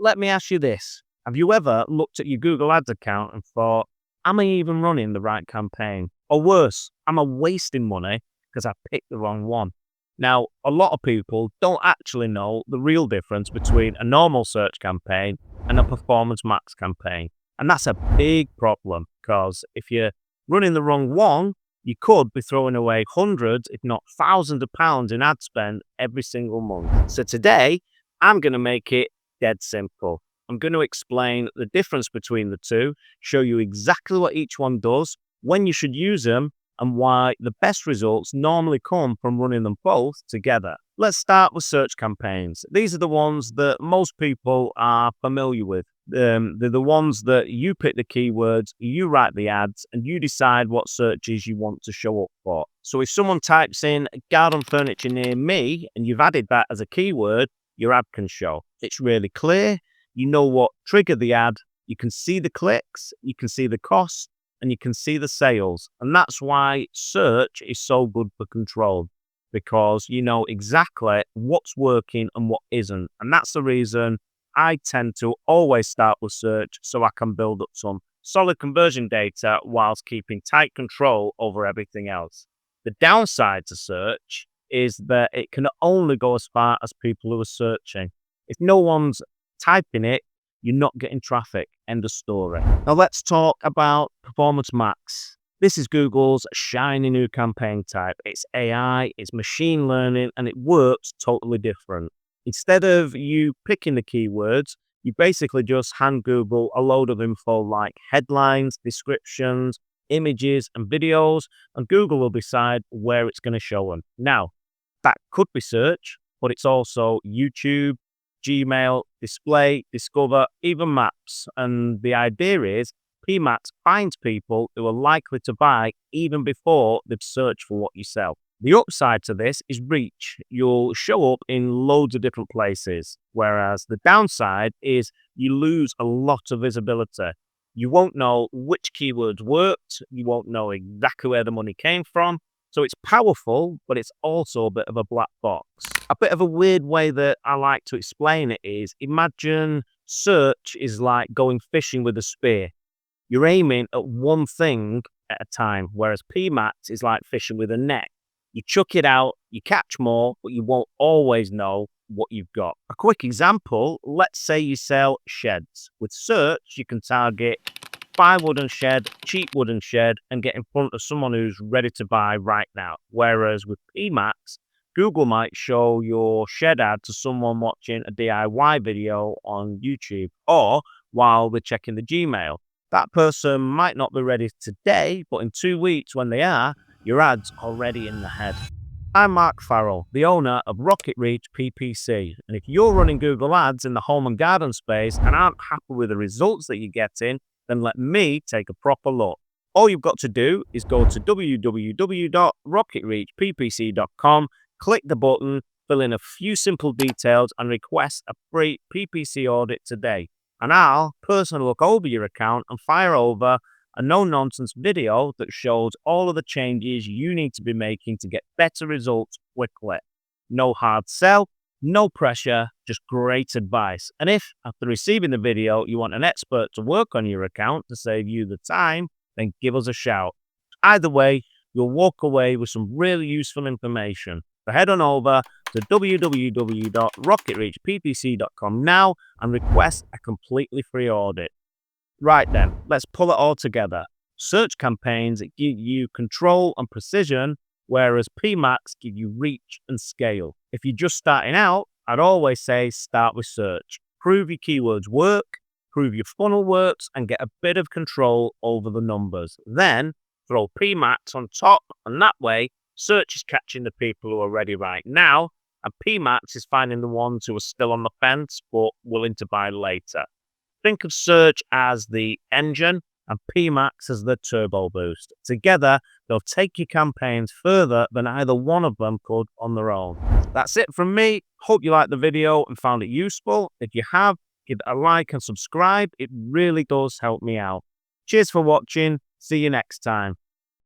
let me ask you this. Have you ever looked at your Google Ads account and thought, am I even running the right campaign? Or worse, am I wasting money because I picked the wrong one? Now, a lot of people don't actually know the real difference between a normal search campaign and a Performance Max campaign. And that's a big problem because if you're running the wrong one, you could be throwing away hundreds, if not thousands of pounds in ad spend every single month. So today, I'm going to make it dead simple. I'm going to explain the difference between the two, show you exactly what each one does, when you should use them, and why the best results normally come from running them both together. Let's start with search campaigns. These are the ones that most people are familiar with. They're the ones that you pick the keywords, you write the ads, and you decide what searches you want to show up for. So if someone types in garden furniture near me, and you've added that as a keyword, your ad can show. It's really clear. You know what triggered the ad. You can see the clicks, you can see the costs, and you can see the sales. And that's why search is so good for control, because you know exactly what's working and what isn't. And that's the reason I tend to always start with search, so I can build up some solid conversion data whilst keeping tight control over everything else. The downside to search is that it can only go as far as people who are searching. If no one's typing it, you're not getting traffic. End of story. Now let's talk about Performance Max. This is Google's shiny new campaign type. It's AI, it's machine learning, and it works totally different. Instead of you picking the keywords, you basically just hand Google a load of info like headlines, descriptions, images, and videos, and Google will decide where it's going to show them. Now, that could be search, but it's also YouTube, Gmail, display, discover, even maps. And the idea is PMax finds people who are likely to buy even before they've searched for what you sell. The upside to this is reach. You'll show up in loads of different places, whereas the downside is you lose a lot of visibility. You won't know which keywords worked. You won't know exactly where the money came from. So it's powerful, but it's also a bit of a black box. A bit of a weird way that I like to explain it is, imagine search is like going fishing with a spear. You're aiming at one thing at a time, whereas PMax is like fishing with a net. You chuck it out, you catch more, but you won't always know what you've got. A quick example, let's say you sell sheds. With search, you can target buy wooden shed, cheap wooden shed, and get in front of someone who's ready to buy right now. Whereas with PMax, Google might show your shed ad to someone watching a DIY video on YouTube or while they're checking the Gmail. That person might not be ready today, but in 2 weeks when they are, your ad's already in the head. I'm Mark Farrell, the owner of Rocket Reach PPC. And if you're running Google Ads in the home and garden space and aren't happy with the results that you're getting, then let me take a proper look. All you've got to do is go to www.rocketreachppc.com, click the button, fill in a few simple details, and request a free PPC audit today. And I'll personally look over your account and fire over a no-nonsense video that shows all of the changes you need to be making to get better results quickly. No hard sell, no pressure, just great advice. And if, after receiving the video, you want an expert to work on your account to save you the time, then give us a shout. Either way, you'll walk away with some really useful information. So head on over to www.rocketreachppc.com now and request a completely free audit. Right then, let's pull it all together. Search campaigns give you control and precision, whereas PMax give you reach and scale. If you're just starting out, I'd always say start with search. Prove your keywords work, prove your funnel works, and get a bit of control over the numbers. Then throw PMax on top, and that way, search is catching the people who are ready right now, and PMax is finding the ones who are still on the fence but willing to buy later. Think of search as the engine and PMax as the turbo boost. Together, they'll take your campaigns further than either one of them could on their own. That's it from me. Hope you liked the video and found it useful. If you have, give it a like and subscribe. It really does help me out. Cheers for watching. See you next time.